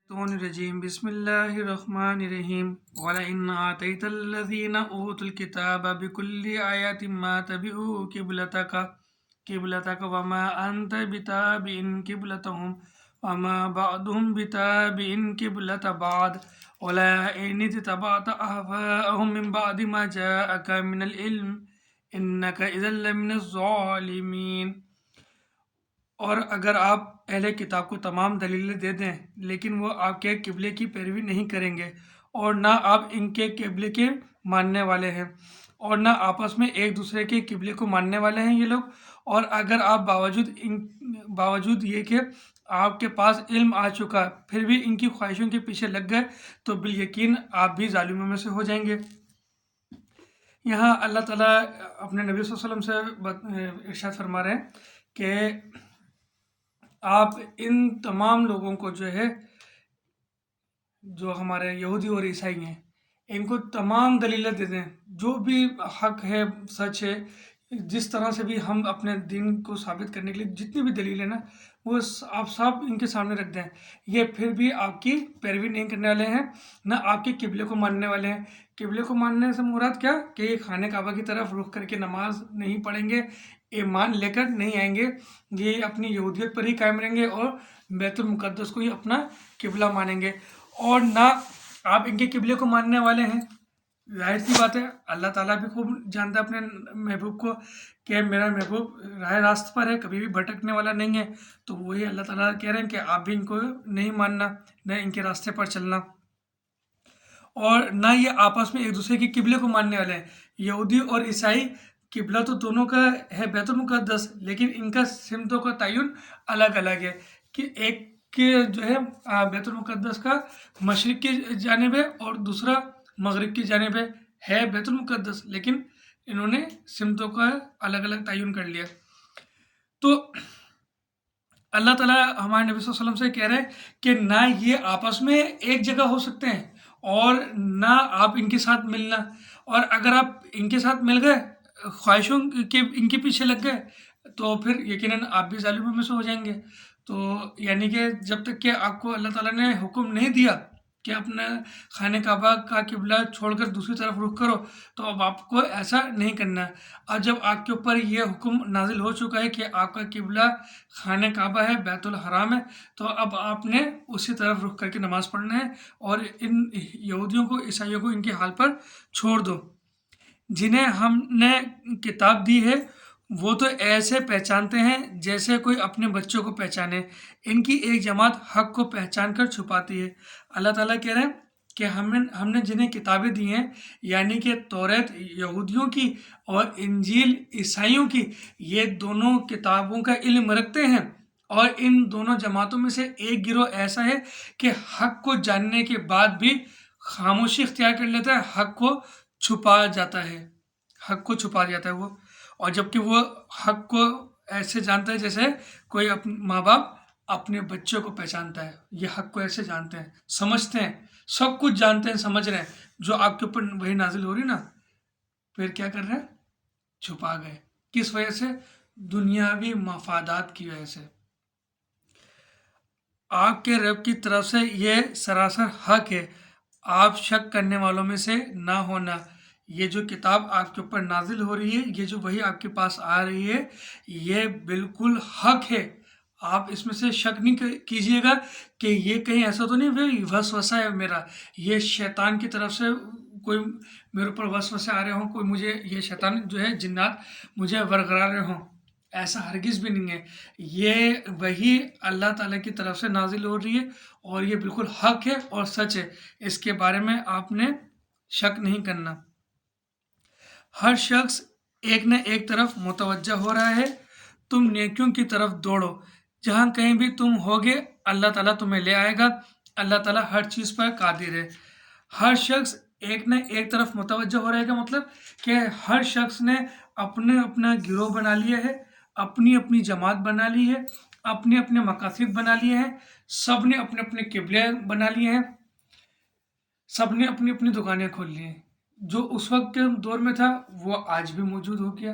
الرجيم بسم الله الرحمن الرحيم ولئن آتيت الذين أوتوا الكتاب بكل آيات ما تبعوا قبلتك وما أنت بتابع قبلتهم وما بعضهم بتابع قبلة بعض ولئن اتبعت أهواءهم من بعد ما جاءك من العلم إنك إذا لمن الظالمين۔ اور اگر آپ اہل کتاب کو تمام دلیلیں دے دیں لیکن وہ آپ کے قبلے کی پیروی نہیں کریں گے اور نہ آپ ان کے قبلے کے ماننے والے ہیں اور نہ آپس میں ایک دوسرے کے قبلے کو ماننے والے ہیں یہ لوگ، اور اگر آپ باوجود یہ کہ آپ کے پاس علم آ چکا پھر بھی ان کی خواہشوں کے پیچھے لگ گئے تو بالیقین آپ بھی ظالموں میں سے ہو جائیں گے۔ یہاں اللہ تعالیٰ اپنے نبی صلی اللہ علیہ وسلم سے ارشاد فرما رہے ہیں کہ آپ ان تمام لوگوں کو جو ہمارے یہودی اور عیسائی ہیں ان کو تمام دلیلیں دے دیں، جو بھی حق ہے سچ ہے، جس طرح سے بھی ہم اپنے دین کو ثابت کرنے کے لیے جتنی بھی دلیلیں نا وہ آپ صاحب ان کے سامنے رکھ دیں، یہ پھر بھی آپ کی پیروی نہیں کرنے والے ہیں، نہ آپ کے قبلے کو ماننے والے ہیں۔ قبلے کو ماننے سے مراد کیا کہ یہ خانہ کعبہ کی طرف رخ کر کے نماز نہیں پڑھیں گے، ایمان لے کر نہیں آئیں گے، یہ اپنی یہودیت پر ہی قائم رہیں گے اور بیت المقدس کو ہی اپنا قبلہ مانیں گے، اور نہ آپ ان کے قبلے کو ماننے والے ہیں۔ ظاہر سی بات ہے اللہ تعالیٰ بھی خوب جانتا ہے اپنے محبوب کو کہ میرا محبوب راہ راست پر ہے، کبھی بھی بھٹکنے والا نہیں ہے، تو وہی اللہ تعالیٰ کہہ رہے ہیں کہ آپ بھی ان کو نہیں ماننا، نہ ان کے راستے پر چلنا، اور نہ یہ آپس میں ایک دوسرے کے قبلے کو ماننے والے ہیں۔ یہودی اور عیسائی قبلہ تو دونوں کا ہے بیت المقدس، لیکن ان کا سمتوں کا تعین الگ الگ ہے کہ ایک کے بیت المقدس کا مشرق کی جانب ہے اور دوسرا مغرب کی جانب ہے بیت المقدس، لیکن انہوں نے سمتوں کا الگ الگ تعین کر لیا۔ تو اللہ تعالیٰ ہمارے نبی صلی اللہ علیہ وسلم سے کہہ رہے ہیں کہ نہ یہ آپس میں ایک جگہ ہو سکتے ہیں اور نہ آپ ان کے ساتھ ملنا، اور اگر آپ ان کے ساتھ مل گئے خواہشوں کے ان کے پیچھے لگ گئے تو پھر یقیناً آپ بھی ظالموں میں سے ہو جائیں گے۔ تو یعنی کہ جب تک کہ آپ کو اللہ تعالیٰ نے حکم نہیں دیا کہ اپنا خانہ کعبہ کا قبلہ چھوڑ کر دوسری طرف رخ کرو تو اب آپ کو ایسا نہیں کرنا ہے، اور جب آپ کے اوپر یہ حکم نازل ہو چکا ہے کہ آپ کا قبلہ خانہ کعبہ ہے، بیت الحرام ہے، تو اب آپ نے اسی طرف رخ کر کے نماز پڑھنا ہے اور ان یہودیوں کو عیسائیوں کو ان کے حال پر چھوڑ دو۔ جنہیں ہم نے کتاب دی ہے وہ تو ایسے پہچانتے ہیں جیسے کوئی اپنے بچوں کو پہچانے، ان کی ایک جماعت حق کو پہچان کر چھپاتی ہے۔ اللہ تعالیٰ کہہ رہے ہیں کہ ہم نے جنہیں کتابیں دی ہیں یعنی کہ توریت یہودیوں کی اور انجیل عیسائیوں کی، یہ دونوں کتابوں کا علم رکھتے ہیں، اور ان دونوں جماعتوں میں سے ایک گروہ ایسا ہے کہ حق کو جاننے کے بعد بھی خاموشی اختیار کر لیتا ہے، حق کو چھپا جاتا ہے وہ، اور جبکہ وہ حق کو ایسے جانتا ہے جیسے کوئی ماں باپ اپنے بچوں کو پہچانتا ہے، یہ حق کو ایسے جانتے ہیں، سمجھتے ہیں، سب کچھ جانتے ہیں، سمجھ رہے ہیں، جو آپ کے اوپر وہی نازل ہو رہی نا پھر کیا کر رہے ہیں؟ چھپا گئے۔ کس وجہ سے؟ دنیاوی مفادات کی وجہ سے۔ آپ کے رب کی طرف سے یہ سراسر حق ہے، آپ شک کرنے والوں میں سے نہ ہونا۔ یہ جو کتاب آپ کے اوپر نازل ہو رہی ہے، یہ جو وحی آپ کے پاس آ رہی ہے، یہ بالکل حق ہے، آپ اس میں سے شک نہیں کیجیے گا کہ یہ کہیں ایسا تو نہیں وسوسہ ہے میرا، یہ شیطان کی طرف سے کوئی میرے اوپر وسوسے آ رہے ہوں، کوئی مجھے یہ شیطان جنات مجھے ورغلا رہے ہوں، ایسا ہرگز بھی نہیں ہے۔ یہ وحی اللہ تعالیٰ کی طرف سے نازل ہو رہی ہے اور یہ بالکل حق ہے اور سچ ہے، اس کے بارے میں آپ نے شک نہیں کرنا۔ ہر شخص ایک نہ ایک طرف متوجہ ہو رہا ہے، تم نیکیوں کی طرف دوڑو، جہاں کہیں بھی تم ہوگے اللہ تعالیٰ تمہیں لے آئے گا، اللہ تعالیٰ ہر چیز پر قادر ہے۔ ہر شخص ایک نہ ایک طرف متوجہ ہو رہے گا مطلب کہ ہر شخص نے اپنا گروہ بنا لیا ہے، اپنی جماعت بنا لی ہے، اپنے مقاصد بنا لیے ہیں، سب نے اپنے قبلے بنا لیے ہیں، سب نے اپنی دکانیں کھول لی ہیں۔ جو اس وقت کے دور میں تھا وہ آج بھی موجود ہو گیا،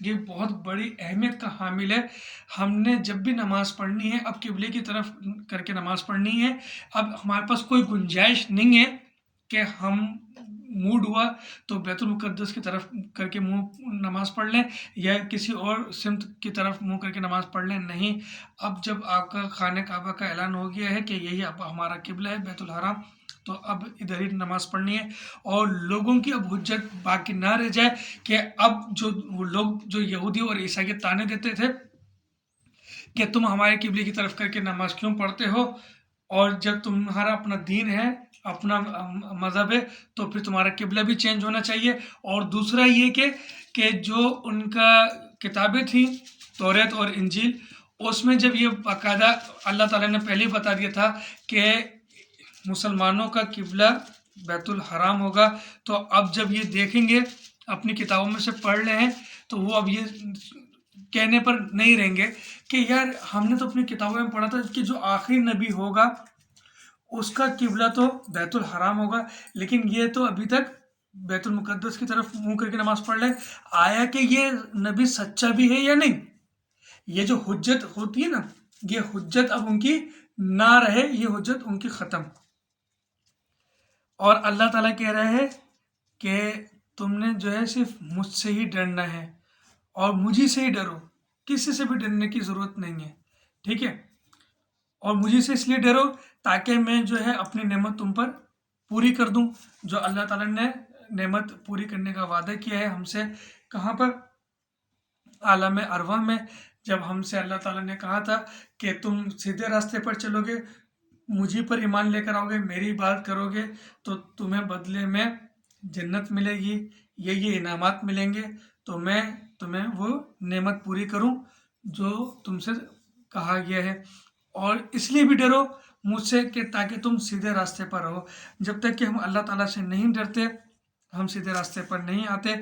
یہ بہت بڑی اہمیت کا حامل ہے۔ ہم نے جب بھی نماز پڑھنی ہے اب قبلے کی طرف کر کے نماز پڑھنی ہے۔ اب ہمارے پاس کوئی گنجائش نہیں ہے کہ ہم موڈ ہوا تو بیت المقدس کی طرف کر کے منہ نماز پڑھ لیں یا کسی اور سمت کی طرف منہ کر کے نماز پڑھ لیں، نہیں۔ اب جب آپ کا خانہ کعبہ کا اعلان ہو گیا ہے کہ یہی اب ہمارا قبلہ ہے بیت الحرام، تو اب ادھر ہی نماز پڑھنی ہے۔ اور لوگوں کی اب حجت باقی نہ رہ جائے کہ اب جو وہ لوگ جو یہودی اور عیسائی تانے دیتے تھے کہ تم ہمارے قبلے کی طرف کر کے نماز کیوں پڑھتے ہو، اور جب تمہارا اپنا دین ہے، اپنا مذہب ہے، تو پھر تمہارا قبلہ بھی چینج ہونا چاہیے۔ اور دوسرا یہ کہ جو ان کا کتابیں تھیں توریت اور انجیل، اس میں جب یہ باقاعدہ اللہ تعالیٰ نے پہلے ہی بتا دیا تھا کہ مسلمانوں کا قبلہ بیت الحرام ہوگا، تو اب جب یہ دیکھیں گے اپنی کتابوں میں سے پڑھ رہے ہیں تو وہ اب یہ کہنے پر نہیں رہیں گے کہ یار ہم نے تو اپنی کتابوں میں پڑھا تھا کہ جو آخری نبی ہوگا اس کا قبلہ تو بیت الحرام ہوگا، لیکن یہ تو ابھی تک بیت المقدس کی طرف منہ کر کے نماز پڑھ لیں۔ آیا کہ یہ نبی سچا بھی ہے یا نہیں؟ یہ جو حجت ہوتی ہے نا، یہ حجت اب ان کی نہ رہے، یہ حجت ان کی ختم۔ اور اللہ تعالیٰ کہہ رہا ہے کہ تم نے جو ہے صرف مجھ سے ہی ڈرنا ہے اور مجھے سے ہی ڈرو، کسی سے بھی ڈرنے کی ضرورت نہیں ہے، ٹھیک ہے؟ اور مجھے سے اس لیے ڈرو تاکہ میں جو ہے اپنی نعمت تم پر پوری کر دوں، جو اللہ تعالیٰ نے نعمت پوری کرنے کا وعدہ کیا ہے ہم سے۔ کہاں پر؟ عالم ارواح میں، جب ہم سے اللہ تعالیٰ نے کہا تھا کہ تم سیدھے راستے پر چلو گے، مجھے پر ایمان لے کر آؤ گے، میری بات کرو گے، تو تمہیں بدلے میں جنت ملے گی، یہ انعامات ملیں گے، تو میں تمہیں وہ نعمت پوری کروں جو تم سے کہا گیا ہے۔ اور اس لیے بھی ڈرو مجھ سے کہ تاکہ تم سیدھے راستے پر رہو۔ جب تک کہ ہم اللہ تعالیٰ سے نہیں ڈرتے ہم سیدھے راستے پر نہیں آتے۔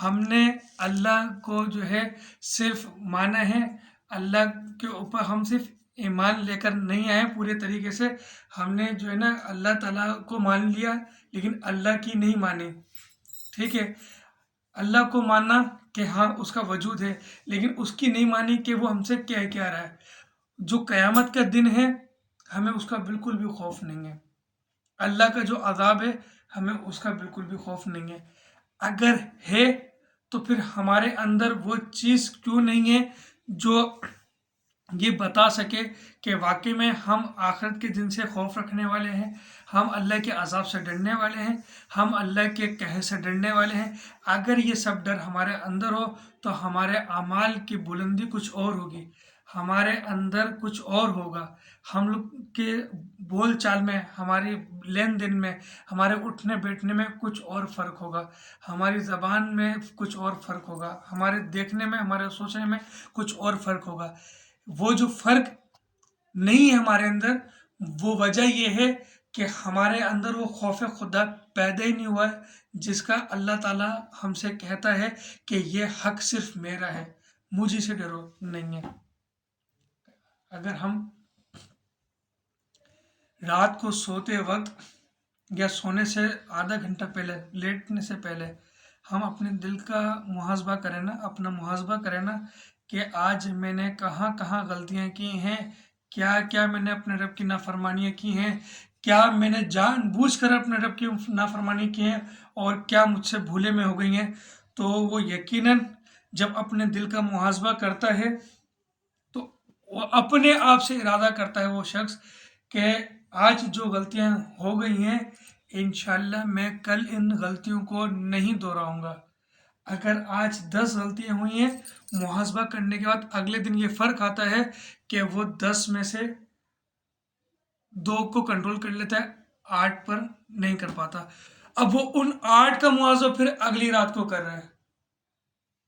ہم نے اللہ کو جو ہے صرف مانا ہے، اللہ کے اوپر ہم صرف ایمان لے کر نہیں آئے پورے طریقے سے، ہم نے جو ہے نا اللہ تعالیٰ کو مان لیا لیکن اللہ کی نہیں مانی، ٹھیک ہے؟ اللہ کو ماننا کہ ہاں اس کا وجود ہے، لیکن اس کی نہیں مانی کہ وہ ہم سے کیا رہا ہے۔ جو قیامت کا دن ہے ہمیں اس کا بالکل بھی خوف نہیں ہے، اللہ کا جو عذاب ہے ہمیں اس کا بالکل بھی خوف نہیں ہے۔ اگر ہے تو پھر ہمارے اندر وہ چیز کیوں نہیں ہے جو یہ بتا سکے کہ واقعی میں ہم آخرت کے دن سے خوف رکھنے والے ہیں، ہم اللہ کے عذاب سے ڈرنے والے ہیں، ہم اللہ کے قہر سے ڈرنے والے ہیں۔ اگر یہ سب ڈر ہمارے اندر ہو تو ہمارے اعمال کی بلندی کچھ اور ہوگی، ہمارے اندر کچھ اور ہوگا، ہم لوگ کے بول چال میں، ہماری لین دین میں، ہمارے اٹھنے بیٹھنے میں کچھ اور فرق ہوگا، ہماری زبان میں کچھ اور فرق ہوگا، ہمارے دیکھنے میں، ہمارے سوچنے میں کچھ اور فرق ہوگا۔ وہ جو فرق نہیں ہے ہمارے اندر، وہ وجہ یہ ہے کہ ہمارے اندر وہ خوف خدا پیدا ہی نہیں ہوا ہے جس کا اللہ تعالیٰ ہم سے کہتا ہے کہ یہ حق صرف میرا ہے، مجھے سے ڈرو نہیں ہے۔ اگر ہم رات کو سوتے وقت یا سونے سے آدھا گھنٹہ پہلے، لیٹنے سے پہلے ہم اپنے دل کا محاسبہ کریں نا، اپنا محاسبہ کریں نا کہ آج میں نے کہاں کہاں غلطیاں کی ہیں، کیا کیا میں نے اپنے رب کی نافرمانیاں کی ہیں، کیا میں نے جان بوجھ کر اپنے رب کی نافرمانی کی ہیں، اور کیا مجھ سے بھولے میں ہو گئی ہیں، تو وہ یقیناً جب اپنے دل کا محاسبہ کرتا ہے تو وہ اپنے آپ سے ارادہ کرتا ہے وہ شخص کہ آج جو غلطیاں ہو گئی ہیں انشاءاللہ میں کل ان غلطیوں کو نہیں دہراؤں گا۔ اگر آج 10 غلطیاں ہوئی ہیں، محاسبہ کرنے کے بعد اگلے دن یہ فرق آتا ہے کہ وہ 10 میں سے 2 کو کنٹرول کر لیتا ہے، 8 پر نہیں کر پاتا۔ اب وہ ان 8 کا محاسبہ پھر اگلی رات کو کر رہا ہے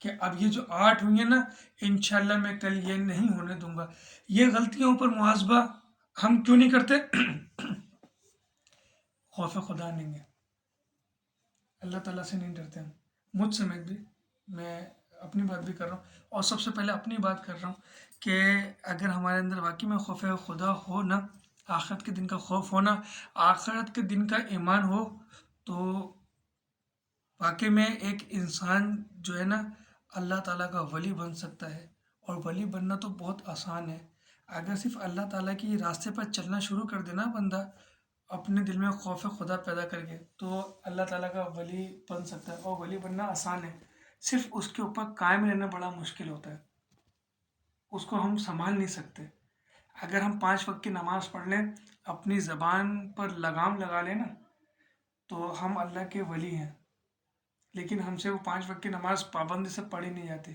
کہ اب یہ جو 8 ہوئی ہیں نا انشاءاللہ میں کل یہ نہیں ہونے دوں گا۔ یہ غلطیوں پر محاسبہ ہم کیوں نہیں کرتے؟ خوف خدا نہیں ہے، اللہ تعالیٰ سے نہیں ڈرتے ہم، مجھ سمیت بھی، میں اپنی بات بھی کر رہا ہوں اور سب سے پہلے اپنی بات کر رہا ہوں کہ اگر ہمارے اندر واقعی میں خوف خدا ہو نا، آخرت کے دن کا خوف ہونا، آخرت کے دن کا ایمان ہو، تو واقعی میں ایک انسان جو ہے نا اللہ تعالیٰ کا ولی بن سکتا ہے، اور ولی بننا تو بہت آسان ہے۔ اگر صرف اللہ تعالیٰ کی راستے پر چلنا شروع کر دینا بندہ اپنے دل میں خوف خدا پیدا کر کے، تو اللہ تعالیٰ کا ولی بن سکتا ہے، اور ولی بننا آسان ہے۔ صرف اس کے اوپر قائم رہنا بڑا مشکل ہوتا ہے، اس کو ہم سنبھال نہیں سکتے۔ اگر ہم 5 وقت کی نماز پڑھ لیں، اپنی زبان پر لگام لگا لیں نا، تو ہم اللہ کے ولی ہیں، لیکن ہم سے وہ 5 وقت کی نماز پابندی سے پڑھی نہیں جاتی،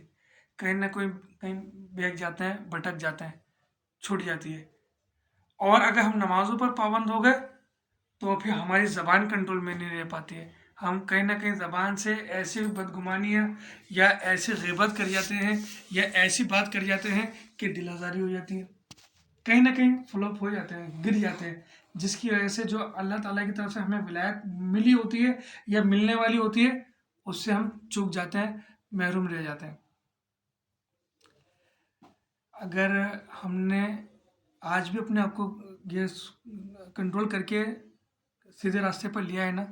کہیں نہ کہیں بہک جاتے ہیں، بھٹک جاتے ہیں، چھوٹ جاتی ہے۔ اور اگر ہم نمازوں پر پابند ہو گئے تو پھر ہماری زبان کنٹرول میں نہیں رہ پاتی ہے، ہم کہیں نہ کہیں زبان سے ایسی بدگمانیاں یا ایسی غیبت کر جاتے ہیں یا ایسی بات کر جاتے ہیں کہ دل آزاری ہو جاتی ہے، کہیں نہ کہیں فلوپ ہو جاتے ہیں، گر جاتے ہیں، جس کی وجہ سے جو اللہ تعالیٰ کی طرف سے ہمیں ولایت ملی ہوتی ہے یا ملنے والی ہوتی ہے، اس سے ہم چوک جاتے ہیں، محروم رہ جاتے ہیں۔ اگر ہم نے آج بھی اپنے آپ کو یہ کنٹرول کر کے سیدھے راستے پر لیا ہے نا،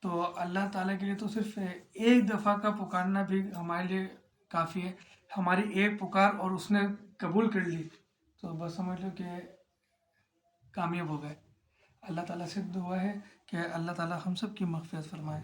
تو اللہ تعالیٰ کے لیے تو صرف ایک دفعہ کا پکارنا بھی ہمارے لیے کافی ہے۔ ہماری ایک پکار اور اس نے قبول کر لی تو بس سمجھ لو کہ کامیاب ہو گئے۔ اللہ تعالیٰ سے دعا ہے کہ اللہ تعالیٰ ہم سب کی مغفرت فرمائے۔